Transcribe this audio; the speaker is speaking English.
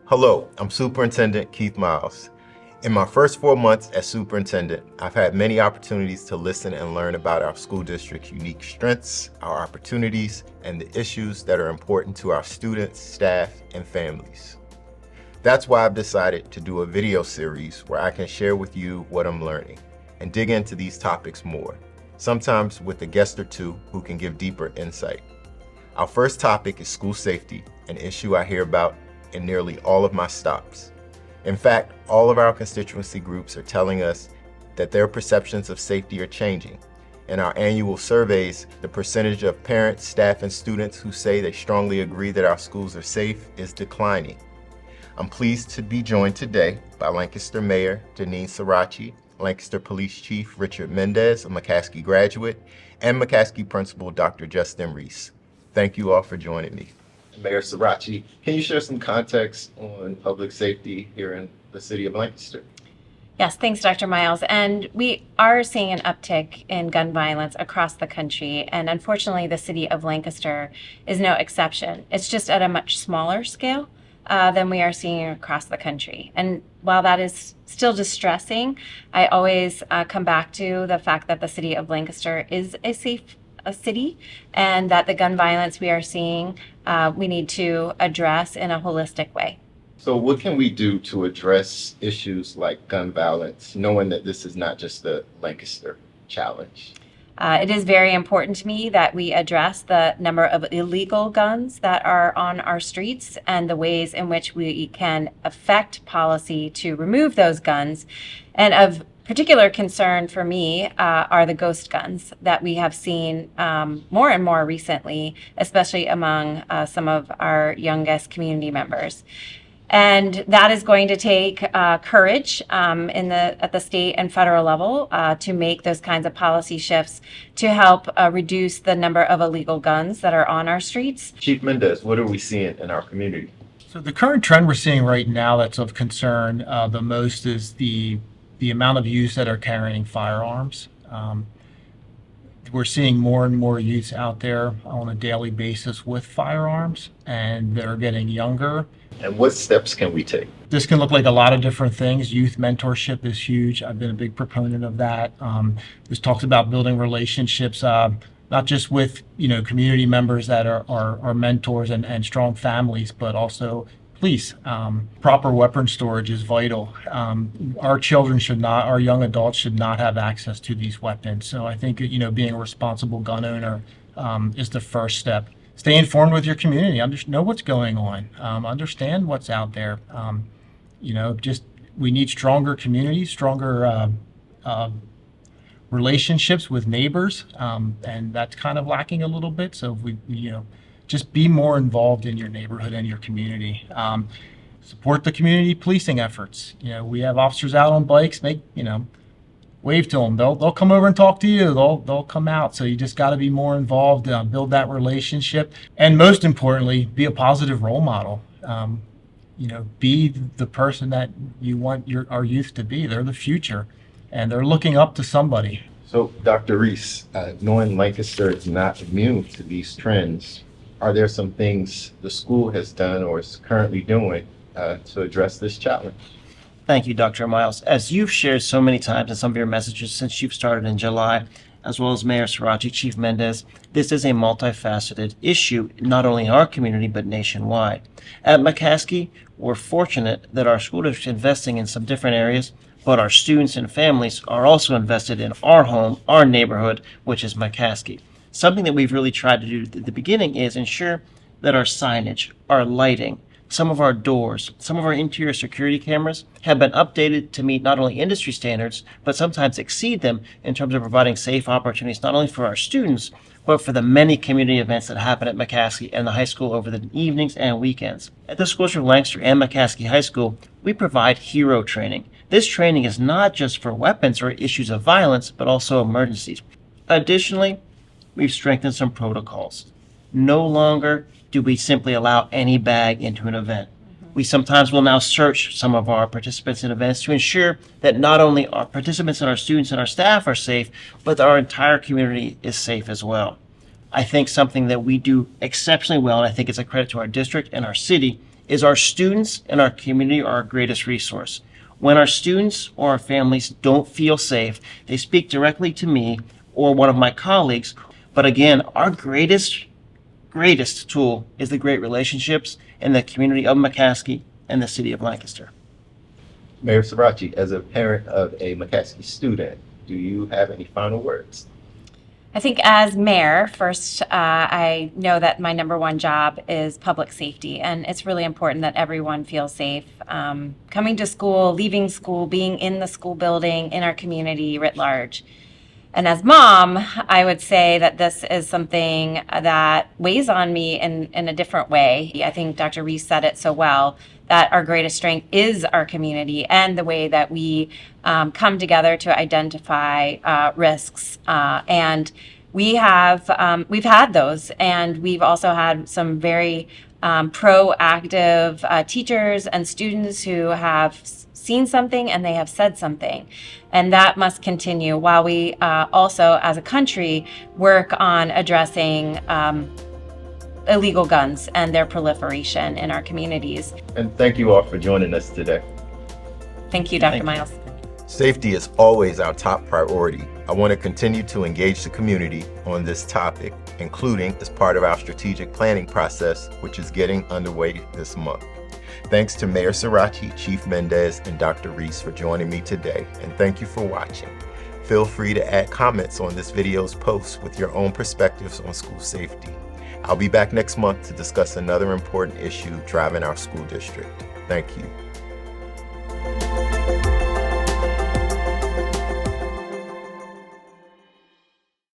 Hello, I'm Superintendent Keith Miles. In my first 4 months as superintendent, I've had many opportunities to listen and learn about our school district's unique strengths, our opportunities, and the issues that are important to our students, staff, and families. That's why I've decided to do a video series where I can share with you what I'm learning and dig into these topics more, sometimes with a guest or two who can give deeper insight. Our first topic is school safety, an issue I hear about in nearly all of my stops. In fact, all of our constituency groups are telling us that their perceptions of safety are changing. In our annual surveys, the percentage of parents, staff, and students who say they strongly agree that our schools are safe is declining. I'm pleased to be joined today by Lancaster Mayor Danene Sorace, Lancaster Police Chief Richard Mendez, a McCaskey graduate, and McCaskey Principal Dr. Justin Reese. Thank you all for joining me. Mayor Sorace, can you share some context on public safety here in the city of Lancaster? Yes, thanks, Dr. Miles. And we are seeing an uptick in gun violence across the country. And unfortunately, the city of Lancaster is no exception. It's just at a much smaller scale than we are seeing across the country. And while that is still distressing, I always come back to the fact that the city of Lancaster is a safe city, and that the gun violence we are seeing, we need to address in a holistic way. So what can we do to address issues like gun violence, knowing that this is not just a Lancaster challenge? It is very important to me that we address the number of illegal guns that are on our streets and the ways in which we can affect policy to remove those guns. And of particular concern for me are the ghost guns that we have seen more and more recently, especially among some of our youngest community members. And that is going to take courage at the state and federal level to make those kinds of policy shifts to help reduce the number of illegal guns that are on our streets. Chief Mendez, what are we seeing in our community? So the current trend we're seeing right now that's of concern the most is the amount of youth that are carrying firearms. We're seeing more and more youth out there on a daily basis with firearms, and they're getting younger. And what steps can we take? This can look like a lot of different things. Youth mentorship is huge. I've been a big proponent of that. This talks about building relationships, not just with community members that are mentors and strong families, but also police. Proper weapon storage is vital. Our children our young adults should not have access to these weapons. So I think being a responsible gun owner is the first step. Stay informed with your community. Know what's going on. Understand what's out there. We need stronger communities, stronger relationships with neighbors, and that's kind of lacking a little bit. So if we just be more involved in your neighborhood and your community. Support the community policing efforts. We have officers out on bikes. Wave to them. They'll come over and talk to you. They'll come out. So you just got to be more involved, build that relationship, and most importantly, be a positive role model. Be the person that you want our youth to be. They're the future, and they're looking up to somebody. So, Dr. Reese, knowing Lancaster is not immune to these trends, are there some things the school has done or is currently doing to address this challenge? Thank you, Dr. Miles. As you've shared so many times in some of your messages since you've started in July, as well as Mayor Sorace, Chief Mendez, this is a multifaceted issue, not only in our community, but nationwide. At McCaskey, we're fortunate that our school district is investing in some different areas, but our students and families are also invested in our home, our neighborhood, which is McCaskey. Something that we've really tried to do at the beginning is ensure that our signage, our lighting, some of our doors, some of our interior security cameras have been updated to meet not only industry standards, but sometimes exceed them in terms of providing safe opportunities, not only for our students, but for the many community events that happen at McCaskey and the high school over the evenings and weekends. At the schools of Lancaster and McCaskey High School, we provide hero training. This training is not just for weapons or issues of violence, but also emergencies. Additionally, we've strengthened some protocols. No longer do we simply allow any bag into an event. We sometimes will now search some of our participants in events to ensure that not only our participants and our students and our staff are safe, but that our entire community is safe as well. I think something that we do exceptionally well, and I think it's a credit to our district and our city, is our students and our community are our greatest resource. When our students or our families don't feel safe, they speak directly to me or one of my colleagues. But again, our greatest tool is the great relationships in the community of McCaskey and the city of Lancaster. Mayor Sorace, as a parent of a McCaskey student, do you have any final words? I think as mayor, first, I know that my number one job is public safety, and it's really important that everyone feels safe coming to school, leaving school, being in the school building, in our community writ large. And as mom, I would say that this is something that weighs on me in a different way. I think Dr. Reese said it so well, that our greatest strength is our community and the way that we come together to identify risks. And we've had those, and we've also had some very proactive teachers and students who have seen something and they have said something. And that must continue while we also, as a country, work on addressing illegal guns and their proliferation in our communities. And thank you all for joining us today. Thank you, Dr. Thank you. Miles. Safety is always our top priority. I want to continue to engage the community on this topic, including as part of our strategic planning process, which is getting underway this month. Thanks to Mayor Sorace, Chief Mendez, and Dr. Reese for joining me today, and thank you for watching. Feel free to add comments on this video's post with your own perspectives on school safety. I'll be back next month to discuss another important issue driving our school district. Thank you.